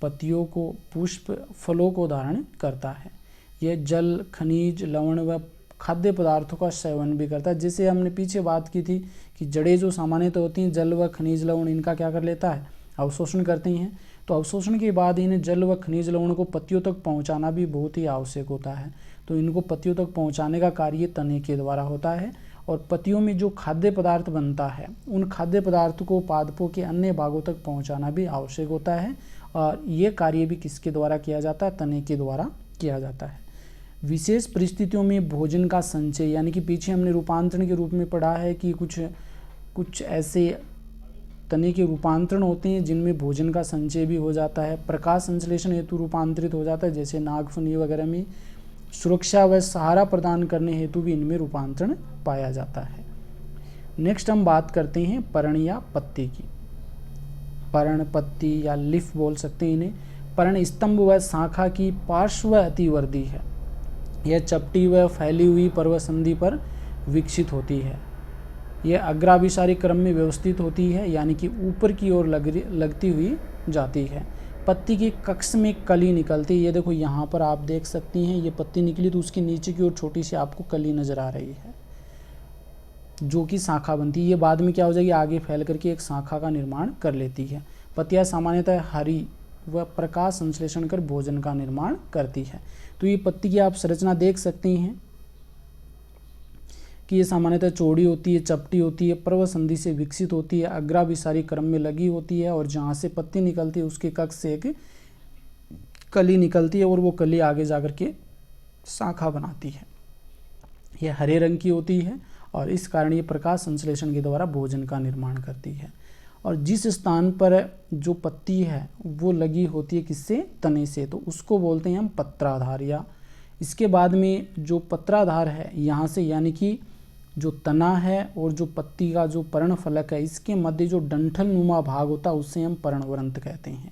पत्तियों को, पुष्प, फलों को धारण करता है। यह जल, खनिज, लवण व खाद्य पदार्थों का सेवन भी करता है। जैसे हमने पीछे बात की थी कि जड़ें जो सामान्यतः होती हैं, जल व खनिज लवण इनका क्या कर लेता है, अवशोषण करती हैं। तो अवशोषण के बाद इन्हें जल व खनिज लवण को पत्तियों तक पहुंचाना भी बहुत ही आवश्यक होता है। तो इनको पत्तियों तक पहुंचाने का कार्य तने के द्वारा होता है। और पत्तियों में जो खाद्य पदार्थ बनता है, उन खाद्य पदार्थों को पादपों के अन्य भागों तक पहुँचाना भी आवश्यक होता है। और ये कार्य भी किसके द्वारा किया जाता है, तने के द्वारा किया जाता है। विशेष परिस्थितियों में भोजन का संचय, यानी कि पीछे हमने रूपांतरण के रूप में पढ़ा है कि कुछ ऐसे तने के रूपांतरण होते हैं जिनमें भोजन का संचय भी हो जाता है। प्रकाश संश्लेषण हेतु रूपांतरित हो जाता है, जैसे नागफनी वगैरह में। सुरक्षा व सहारा प्रदान करने हेतु भी इनमें रूपांतरण पाया जाता है। नेक्स्ट हम बात करते हैं पर्ण या पत्ती की। पर्ण, पत्ती या लिफ बोल सकते हैं इन्हें। पर्ण स्तंभ व शाखा की पार्श्व अतिवर्धी है। यह चपटी व फैली हुई पर्वसंधि पर विकसित होती है। यह अग्राभिसारी क्रम में व्यवस्थित होती है, यानी कि ऊपर की ओर लगती हुई जाती है। पत्ती की कक्ष में कली निकलती है। ये देखो यहाँ पर आप देख सकती हैं, ये पत्ती निकली तो उसके नीचे की ओर छोटी सी आपको कली नजर आ रही है जो कि शाखा बनती है। ये बाद में क्या हो जाएगी, आगे फैल करके एक शाखा का निर्माण कर लेती है। पत्तियां सामान्यतः हरी व प्रकाश संश्लेषण कर भोजन का निर्माण करती है। तो ये पत्ती की आप संरचना देख सकती हैं कि ये सामान्यतः चौड़ी होती है, चपटी होती है, पर्वसंधि से विकसित होती है, अग्राभिसारी क्रम में लगी होती है और जहाँ से पत्ती निकलती है उसके कक्ष से एक कली निकलती है और वो कली आगे जाकर के शाखा बनाती है। यह हरे रंग की होती है और इस कारण ये प्रकाश संश्लेषण के द्वारा भोजन का निर्माण करती है। और जिस स्थान पर जो पत्ती है वो लगी होती है किससे, तने से, तो उसको बोलते हैं हम पत्राधार। या इसके बाद में जो पत्राधार है यहाँ से, यानी कि जो तना है और जो पत्ती का जो पर्णफलक है, इसके मध्य जो डंठल नुमा भाग होता है उसे हम पर्णवृंत कहते हैं।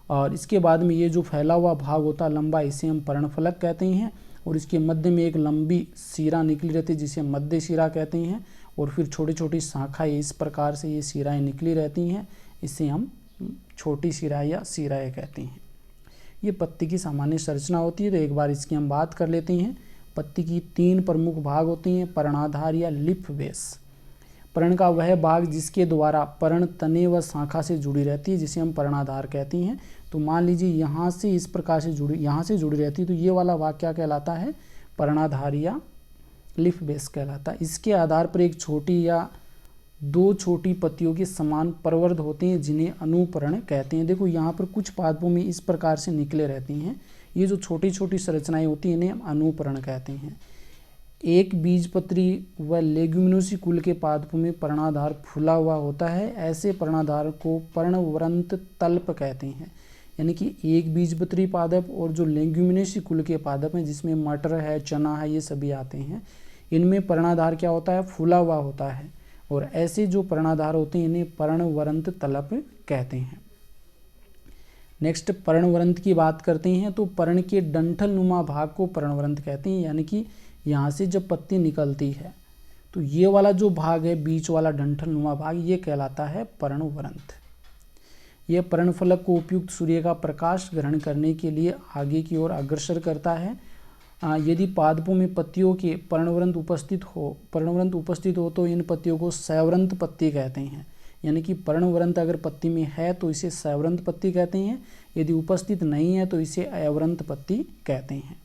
और इसके बाद में ये जो फैला हुआ भाग होता है लंबा, इसे हम पर्णफलक कहते हैं। और इसके मध्य में एक लंबी शिरा निकली रहती है जिसे मध्य शिरा कहते हैं। और फिर छोटी छोटी शाखाएं, इस प्रकार से ये शिराएं निकली रहती हैं, इसे हम छोटी शिराएं या शिराएं कहते हैं। ये पत्ती की सामान्य संरचना होती है। तो एक बार इसकी हम बात कर लेते हैं। पत्ती की 3 प्रमुख भाग होते हैं, पर्णाधार या लिफ बेस। पर्ण का वह भाग जिसके द्वारा पर्ण तने व शाखा से जुड़ी रहती है, जिसे हम पर्णाधार कहती हैं। तो मान लीजिए यहाँ से इस प्रकार से जुड़ी रहती है, तो ये वाला भाग क्या कहलाता है, पर्णाधार या लिफ बेस कहलाता है। इसके आधार पर एक छोटी या 2 छोटी पत्तियों के समान प्रवर्ध होते हैं जिन्हें अनुपर्ण कहते हैं। देखो यहाँ पर कुछ पादपों में इस प्रकार से निकले रहती हैं। ये जो छोटी छोटी संरचनाएं होती हैं इन्हें हम अनुपर्ण कहते हैं। एक बीजपत्री व लेग्यूमिनोसी कुल के पादपों में पर्णाधार फूला हुआ होता है। ऐसे पर्णाधार को पर्णवृंत तल्प कहते हैं। यानी कि एक बीजपत्री पादप और जो लेग्यूमिनोसी कुल के पादप हैं जिसमें मटर है, चना है, ये सभी आते हैं, इनमें पर्णाधार क्या होता है, फूला हुआ होता है। और ऐसे जो पर्णाधार होते हैं इन्हें पर्णवृंत तल्प कहते हैं। नेक्स्ट पर्णवृंत की बात करते हैं तो पर्ण के डंठल नुमा भाग को पर्णवृंत कहते हैं, यानी कि यहाँ से जब पत्ती निकलती है तो ये वाला जो भाग है बीच वाला डंठल नुमा भाग ये कहलाता है पर्णवृंत। यह पर्णफलक को उपयुक्त सूर्य का प्रकाश ग्रहण करने के लिए आगे की ओर अग्रसर करता है। यदि पादपों में पत्तियों के पर्णवृंत उपस्थित हो तो इन पत्तियों को सैवरंत पत्ती कहते हैं, यानी कि पर्णवृंत अगर पत्ती में है तो इसे सैवरंत पत्ती कहते हैं, यदि उपस्थित नहीं है तो इसे अवरंत पत्ती कहते हैं।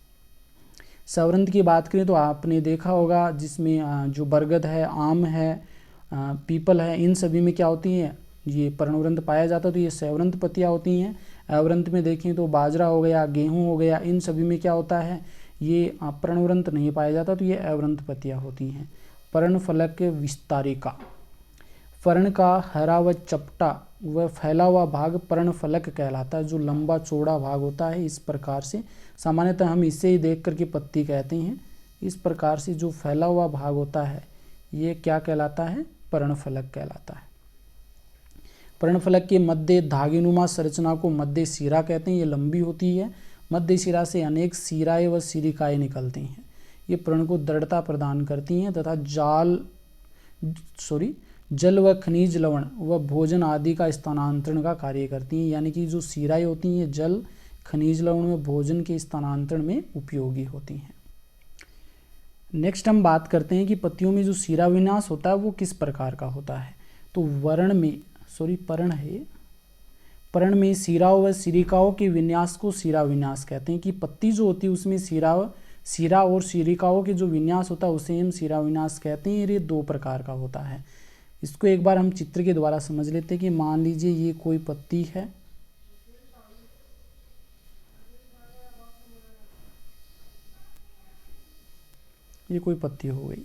सैवरंत की बात करें तो आपने देखा होगा जिसमें जो बरगद है, आम है, पीपल है, इन सभी में क्या होती है ये पर्णवृंत पाया जाता है, तो ये सैवरंत पत्तियाँ होती हैं। अवरंत में देखें तो बाजरा हो गया, गेहूँ हो गया, इन सभी में क्या होता है ये पर्णवृंत नहीं पाया जाता, तो ये अवरंत पत्तियाँ होती हैं। पर्णफलक विस्तारिका, पर्ण का हरा व चपटा व फैला हुआ भाग पर्णफलक कहलाता है, जो लंबा चौड़ा भाग होता है। इस प्रकार से सामान्यतः हम इसे ही देख करके पत्ती कहते हैं। इस प्रकार से जो फैला हुआ भाग होता है ये क्या कहलाता है, पर्णफलक कहलाता है। पर्णफलक के मध्य धागेनुमा संरचना को मध्य शिरा कहते हैं, ये लंबी होती है। मध्य शिरा से अनेक शिराएं व शिरिकाएं निकलती हैं। ये पर्ण को दृढ़ता प्रदान करती हैं तथा जल व खनिज लवण व भोजन आदि का स्थानांतरण का कार्य करती हैं, यानी कि जो शिराएं होती हैं जल, खनिज लवण व भोजन के स्थानांतरण में उपयोगी होती हैं। नेक्स्ट हम बात करते हैं कि पत्तियों में जो शिरा विन्यास होता है वो किस प्रकार का होता है। तो पर्ण में शिराओं व शिरिकाओं के विन्यास को शिरा विन्यास कहते हैं, कि पत्ती जो होती है उसमें शिरा और शिरिकाओं के जो विन्यास होता है उसे हम शिरा विन्यास कहते हैं। ये दो प्रकार का होता है। इसको एक बार हम चित्र के द्वारा समझ लेते हैं कि मान लीजिए ये कोई पत्ती है, ये कोई पत्ती हो गई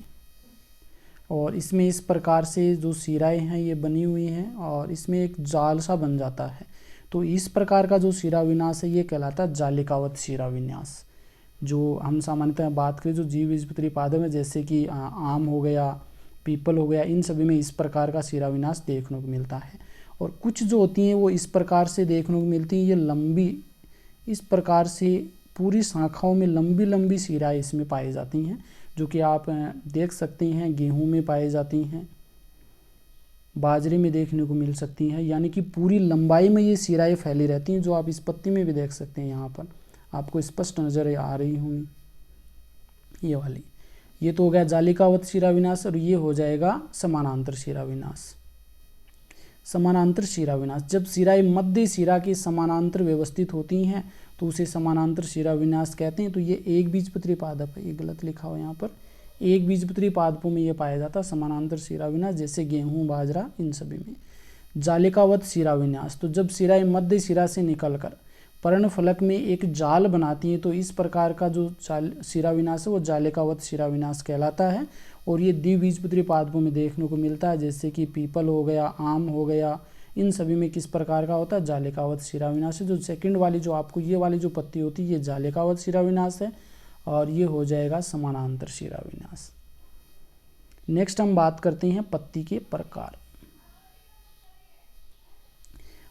और इसमें इस प्रकार से जो शिराएं हैं ये बनी हुई हैं और इसमें एक जाल सा बन जाता है। तो इस प्रकार का जो शिरा विन्यास है ये कहलाता है जालिकावत शिरा विन्यास। जो हम सामान्यतः बात करें जो जीवबीजपत्री पादप है जैसे कि आम हो गया, पीपल हो गया, इन सभी में इस प्रकार का शिरा विन्यास देखने को मिलता है। और कुछ जो होती हैं वो इस प्रकार से देखने को मिलती हैं, ये लंबी इस प्रकार से पूरी शाखाओं में लंबी लंबी शिराएं इसमें पाई जाती हैं, जो कि आप देख सकते हैं गेहूं में पाई जाती हैं, बाजरे में देखने को मिल सकती हैं, यानी कि पूरी लंबाई में ये शिराएं फैली रहती हैं, जो आप इस पत्ती में भी देख सकते हैं। यहाँ पर आपको स्पष्ट नजर आ रही होंगी ये वाली। ये तो हो गया जालिकावत शिरा विन्यास और ये हो जाएगा समानांतर शिरा विन्यास। समानांतर शिरा विन्यास, जब शिराएं मध्य शिरा के समानांतर व्यवस्थित होती हैं तो उसे समानांतर शिरा विन्यास कहते हैं। तो ये एक बीजपत्री पादप है, ये गलत लिखा हो यहाँ पर, एक बीजपत्री पादपों में ये पाया जाता है समानांतर शिरा विन्यास, जैसे गेहूं, बाजरा, इन सभी में। जालिकावत शिरा विन्यास, तो जब शिराएं मध्य शिरा से निकलकर पर्णफलक में एक जाल बनाती हैं तो इस प्रकार का जो शिरा विन्यास है वो जालिकावत शिरा विन्यास कहलाता है। और ये द्विबीजपत्री पादपों में देखने को मिलता है, जैसे कि पीपल हो गया, आम हो गया, इन सभी में किस प्रकार का होता है जालिकावत शिरा विन्यास है। जो सेकंड वाली जो आपको ये वाली जो पत्ती होती है ये जालिकावत शिरा विन्यास है और ये हो जाएगा समानांतर शिरा विन्यास। नेक्स्ट हम बात करते हैं पत्ती के प्रकार।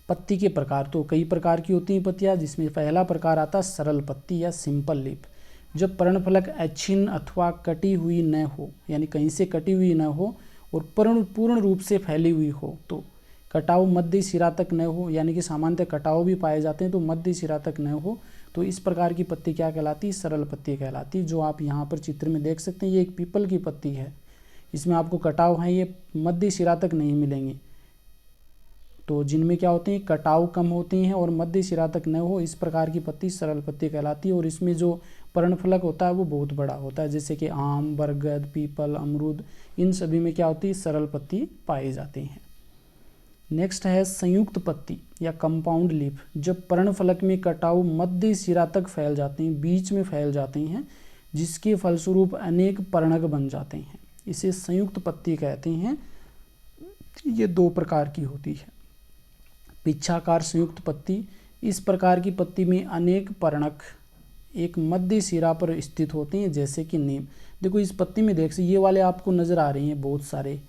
पत्ती के प्रकार तो कई प्रकार की होती हैं पत्तियां, जिसमें पहला प्रकार आता है सरल पत्ती या सिंपल लीफ। जब पर्णफलक अछिन्न अथवा कटी हुई न हो, यानी कहीं से कटी हुई न हो और पूर्ण रूप से फैली हुई हो, तो कटाव मध्य शिरा तक न हो, यानी कि सामान्यतः कटाव भी पाए जाते हैं तो मध्य शिरा तक न हो, तो इस प्रकार की पत्ती क्या कहलाती है, सरल पत्ती कहलाती है। जो आप यहाँ पर चित्र में देख सकते हैं ये एक पीपल की पत्ती है, इसमें आपको कटाव है ये मध्य शिरा तक नहीं मिलेंगे। तो जिनमें क्या होते हैं कटाव कम होते हैं और मध्य शिरा तक न हो, इस प्रकार की पत्ती सरल पत्ती कहलाती है। और इसमें जो पर्णफलक होता है वो बहुत बड़ा होता है, जैसे कि आम, बरगद, पीपल, अमरूद, इन सभी में क्या होती है सरल पत्ती पाई जाती हैं। नेक्स्ट है संयुक्त पत्ती या कंपाउंड लीफ। जब पर्णफलक में कटाव मध्य शिरा तक फैल जाते हैं, बीच में फैल जाते हैं, जिसके फलस्वरूप अनेक पर्णक बन जाते हैं, इसे संयुक्त पत्ती कहते हैं। ये दो प्रकार की होती है। पिच्छाकार संयुक्त पत्ती, इस प्रकार की पत्ती में अनेक पर्णक एक मध्य शिरा पर स्थित होते हैं, जैसे कि नीम। देखो इस पत्ती में देख ये वाले आपको नजर आ रहे हैं बहुत सारे,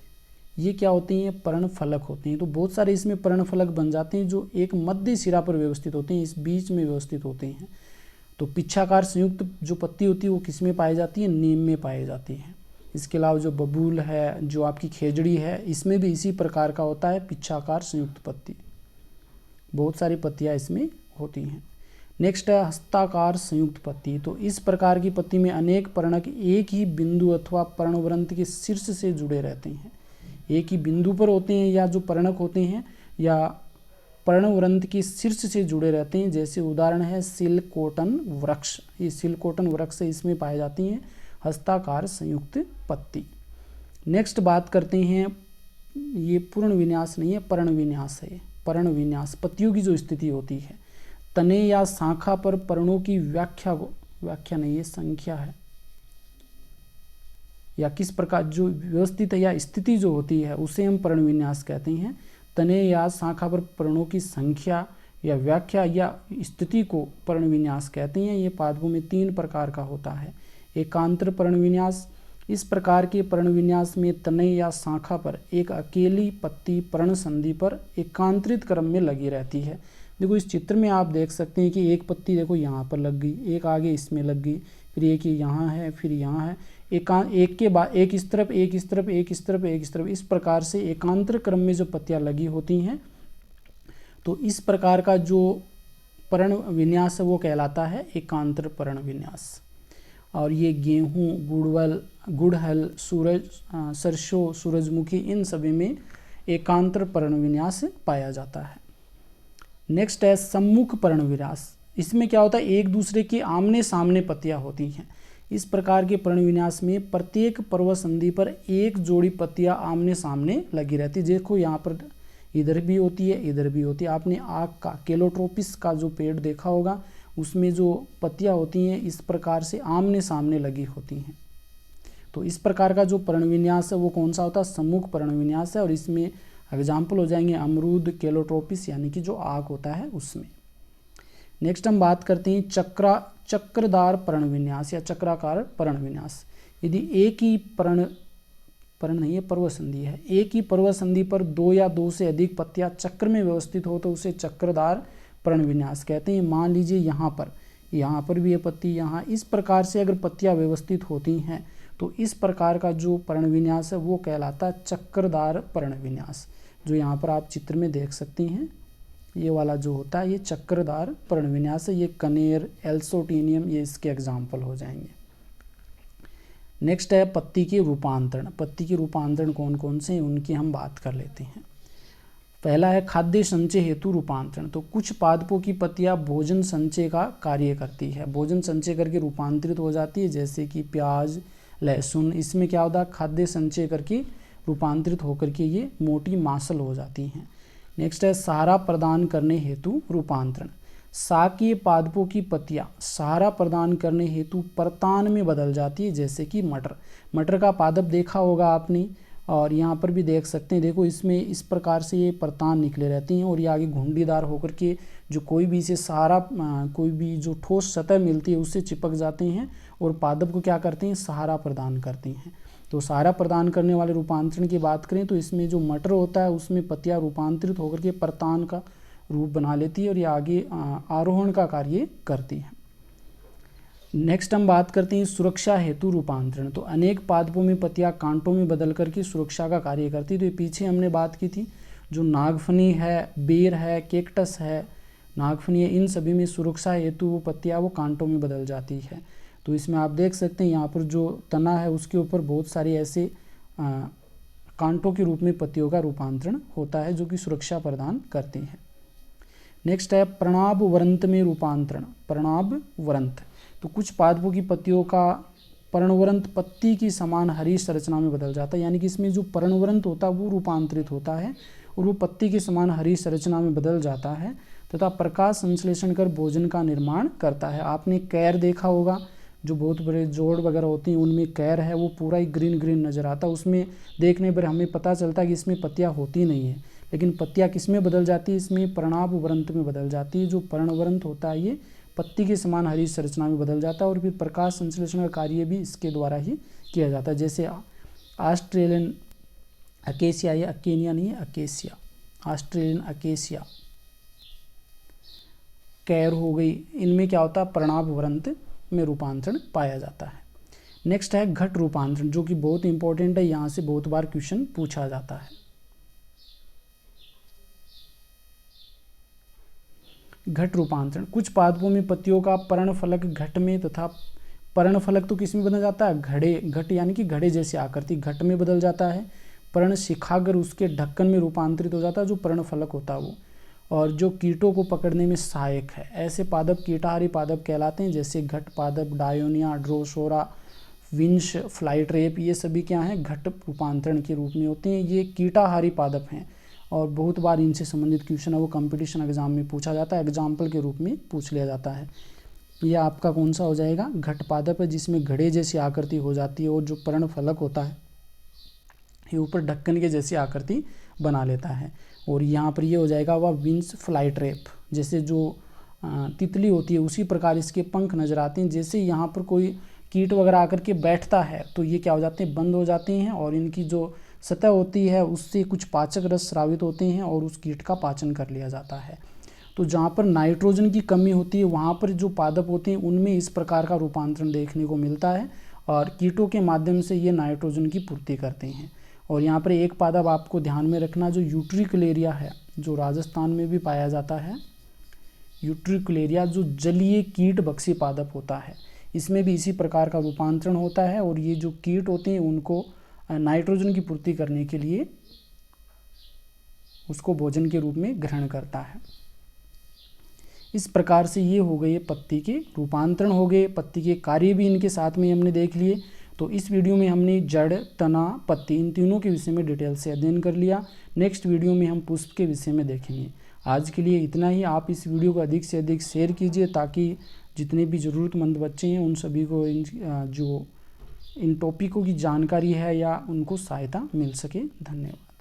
ये क्या होती हैं, पर्णफलक होते हैं। तो बहुत सारे इसमें पर्णफलक बन जाते हैं जो एक मध्य सिरा पर व्यवस्थित होते हैं, इस बीच में व्यवस्थित होते हैं। तो पिच्छाकार संयुक्त जो पत्ती होती है वो किस में पाई जाती है, नीम में पाई जाती है। इसके अलावा जो बबूल है, जो आपकी खेजड़ी है, इसमें भी इसी प्रकार का होता है पिच्छाकार संयुक्त पत्ती। बहुत सारी पत्तियाँ इसमें होती हैं। नेक्स्ट है हस्ताकार संयुक्त पत्ती। तो इस प्रकार की पत्ती में अनेक पर्णक एक ही बिंदु अथवा पर्णवृंत के शीर्ष से जुड़े रहते हैं। एक ही बिंदु पर होते हैं या जो पर्णक होते हैं या पर्णवृंत के शीर्ष से जुड़े रहते हैं। जैसे उदाहरण है सिलकोटन वृक्ष, ये सिलकोटन वृक्ष इसमें पाई जाती हैं हस्ताकार संयुक्त पत्ती। नेक्स्ट बात करते हैं, ये पूर्ण विन्यास नहीं है, पर्ण विन्यास है। पर्ण विन्यास पत्तियों की जो स्थिति होती है, तने या शाखा पर पर्णों की व्याख्या नहीं है, संख्या है, या किस प्रकार जो व्यवस्थित है या स्थिति जो होती है उसे हम पर्ण विन्यास कहते हैं। तने या शाखा पर पर्णों की संख्या या व्याख्या या स्थिति को पर्ण विन्यास कहते हैं। ये पादपों में 3 प्रकार का होता है। एकांतर पर्ण विन्यास, इस प्रकार के पर्ण विन्यास में तने या शाखा पर एक अकेली पत्ती पर्ण संधि पर एकांतरित क्रम में लगी रहती है। देखो इस चित्र में आप देख सकते हैं कि एक पत्ती देखो यहाँ पर लग गई, एक आगे इसमें लग गई, फिर एक यहाँ है, फिर यहाँ है, एक के बाद एक इस तरफ, एक इस तरफ, एक इस तरफ, एक इस तरफ, इस प्रकार से एकांतर क्रम में जो पत्तियाँ लगी होती हैं। तो इस प्रकार का जो पर्ण विन्यास है वो कहलाता है एकांतर पर्ण विन्यास। और ये गेहूँ, गुड़हल, सरसों, सूरजमुखी, इन सभी में एकांतर पर्ण विन्यास पाया जाता है। नेक्स्ट है सम्मुख पर्ण विन्यास। इसमें क्या होता है, एक दूसरे के आमने सामने पत्तियां होती हैं। इस प्रकार के पर्ण विन्यास में प्रत्येक पर्वत संधि पर एक जोड़ी पत्तियां आमने सामने लगी रहती है। देखो यहाँ पर इधर भी होती है, इधर भी होती है। आपने आक का, केलोट्रोपिस का जो पेड़ देखा होगा, उसमें जो पत्तियां होती हैं इस प्रकार से आमने सामने लगी होती हैं। तो इस प्रकार का जो पर्ण विन्यास है वो कौन सा होता है, सम्मुख पर्ण विन्यास है। और इसमें एग्जाम्पल हो जाएंगे अमरूद, केलोट्रोपिस यानी कि जो आक होता है उसमें। नेक्स्ट हम बात करते हैं चक्रदार पर्ण विन्यास या चक्राकार पर्ण विन्यास। यदि एक ही पर्ण नहीं है, पर्वत संधि है, एक ही पर्वत संधि पर 2 या 2 से अधिक पत्तियां चक्र में व्यवस्थित हो तो उसे चक्रदार पर्ण विन्यास कहते हैं। मान लीजिए यहाँ पर भी ये पत्ती, यहाँ, इस प्रकार से अगर पत्तियां व्यवस्थित होती हैं तो इस प्रकार का जो पर्ण विन्यास है वो कहलाता है चक्रदार पर्ण विन्यास। जो यहाँ पर आप चित्र में देख सकती हैं, ये वाला जो होता है ये चक्रदार पर्ण विन्यास है। ये कनेर, एल्सोटीनियम, ये इसके एग्जाम्पल हो जाएंगे। नेक्स्ट है पत्ती के रूपांतरण। पत्ती के रूपांतरण कौन कौन से हैं उनकी हम बात कर लेते हैं। पहला है खाद्य संचय हेतु रूपांतरण। तो कुछ पादपों की पत्तियां भोजन संचय का कार्य करती है, भोजन संचय करके रूपांतरित हो जाती है। जैसे कि प्याज, लहसुन, इसमें क्या होता है, खाद्य संचय करके रूपांतरित होकर के ये मोटी मांसल हो जाती हैं। नेक्स्ट है सहारा प्रदान करने हेतु रूपांतरण। शाकीय पादपों की पत्तियां सहारा प्रदान करने हेतु परतान में बदल जाती है। जैसे कि मटर का पादप देखा होगा आपने, और यहाँ पर भी देख सकते हैं। देखो इसमें इस प्रकार से ये परतान निकले रहती हैं और ये आगे घुंडीदार होकर के जो कोई भी इसे सहारा, कोई भी जो ठोस सतह मिलती है उससे चिपक जाते हैं और पादप को क्या करते हैं, सहारा प्रदान करते हैं। तो सहारा प्रदान करने वाले रूपांतरण की बात करें तो इसमें जो मटर होता है उसमें पत्तियां रूपांतरित होकर के परतान का रूप बना लेती है और ये आगे आरोहण का कार्य करती है। नेक्स्ट हम बात करते हैं सुरक्षा हेतु रूपांतरण। तो अनेक पादपों में पत्तियां कांटों में बदल करके सुरक्षा का कार्य करती है। तो ये पीछे हमने बात की थी, जो नागफनी है, बेर है, केक्टस है, नागफनी है, इन सभी में सुरक्षा हेतु वो पत्तियां वो कांटों में बदल जाती है। तो इसमें आप देख सकते हैं यहाँ पर जो तना है उसके ऊपर बहुत सारे ऐसे कांटों के रूप में पत्तियों का रूपांतरण होता है जो कि सुरक्षा प्रदान करती है। नेक्स्ट है प्रणाब वृंत में रूपांतरण। प्रणाब वृंत, तो कुछ पादपों की पत्तियों का पर्णवृंत पत्ती की समान हरी संरचना में बदल जाता है। यानी कि इसमें जो पर्णवृंत होता है वो रूपांतरित होता है और वो पत्ती की समान हरी संरचना में बदल जाता है तथा प्रकाश संश्लेषण कर भोजन का निर्माण करता है। आपने कैर देखा होगा, जो बहुत बड़े जोड़ वगैरह होती हैं उनमें कैर है वो पूरा ही ग्रीन ग्रीन नज़र आता है। उसमें देखने पर हमें पता चलता है कि इसमें पत्तियाँ होती नहीं है, लेकिन पत्तियाँ किस में बदल जाती है, इसमें प्रणाब वृंत में बदल जाती है। जो पर्णवृंत होता है ये पत्ती के समान हरी संरचना में बदल जाता है और फिर प्रकाश संश्लेषण का कार्य भी इसके द्वारा ही किया जाता है। जैसे ऑस्ट्रेलियन अकेसिया, ये अकेनिया नहीं है, अकेसिया, ऑस्ट्रेलियन अकेसिया। कैर हो गई, इनमें क्या होता है, प्रणाभ वृंत में रूपांतरण पाया जाता है। नेक्स्ट है घट रूपांतरण, जो कि बहुत इंपॉर्टेंट है, यहाँ से बहुत बार क्वेश्चन पूछा जाता है। घट रूपांतरण, कुछ पादपों में पत्तियों का पर्णफलक घट में तथा पर्णफलक तो किस में बदल जाता है, घड़े, घट यानी कि घड़े जैसी आकृति घट में बदल जाता है। पर्णशिखाग्र उसके ढक्कन में रूपांतरित हो जाता है, जो पर्णफलक होता है वो, और जो कीटों को पकड़ने में सहायक है। ऐसे पादप कीटाहारी पादप कहलाते हैं, जैसे घट पादप, डायोनिया, ड्रोसोरा, विंश, फ्लाइट्रेप, ये सभी क्या हैं, घट रूपांतरण के रूप में होते हैं। ये कीटाहारी पादप हैं और बहुत बार इनसे संबंधित क्वेश्चन है वो कंपटीशन एग्जाम में पूछा जाता है, एग्जाम्पल के रूप में पूछ लिया जाता है। यह आपका कौन सा हो जाएगा, घट पादप है, जिसमें घड़े जैसी आकृति हो जाती है और जो पर्णफलक होता है ये ऊपर ढक्कन के जैसी आकृति बना लेता है। और यहाँ पर ये हो जाएगा वह विंस फ्लाइट्रेप, जैसे जो तितली होती है उसी प्रकार इसके पंख नजर आते हैं। जैसे यहाँ पर कोई कीट वगैरह आकर के बैठता है तो ये क्या हो जाते हैं, बंद हो जाते हैं, और इनकी जो सतह होती है उससे कुछ पाचक रस स्रावित होते हैं और उस कीट का पाचन कर लिया जाता है। तो जहाँ पर नाइट्रोजन की कमी होती है वहाँ पर जो पादप होते हैं उनमें इस प्रकार का रूपांतरण देखने को मिलता है, और कीटों के माध्यम से ये नाइट्रोजन की पूर्ति करते हैं। और यहाँ पर एक पादप आपको ध्यान में रखना, जो यूट्रिकुलेरिया है, जो राजस्थान में भी पाया जाता है, यूट्रिकुलेरिया जो जलीय कीट भक्षी पादप होता है, इसमें भी इसी प्रकार का रूपांतरण होता है, और ये जो कीट होते हैं उनको नाइट्रोजन की पूर्ति करने के लिए उसको भोजन के रूप में ग्रहण करता है। इस प्रकार से ये हो गए पत्ती के रूपांतरण हो गए, पत्ती के कार्य भी इनके साथ में हमने देख लिए। तो इस वीडियो में हमने जड़, तना, पत्ती, इन तीनों के विषय में डिटेल से अध्ययन कर लिया। नेक्स्ट वीडियो में हम पुष्प के विषय में देखेंगे। आज के लिए इतना ही। आप इस वीडियो को अधिक से अधिक शेयर कीजिए ताकि जितने भी ज़रूरतमंद बच्चे हैं उन सभी को इन टॉपिकों की जानकारी है या उनको सहायता मिल सके। धन्यवाद।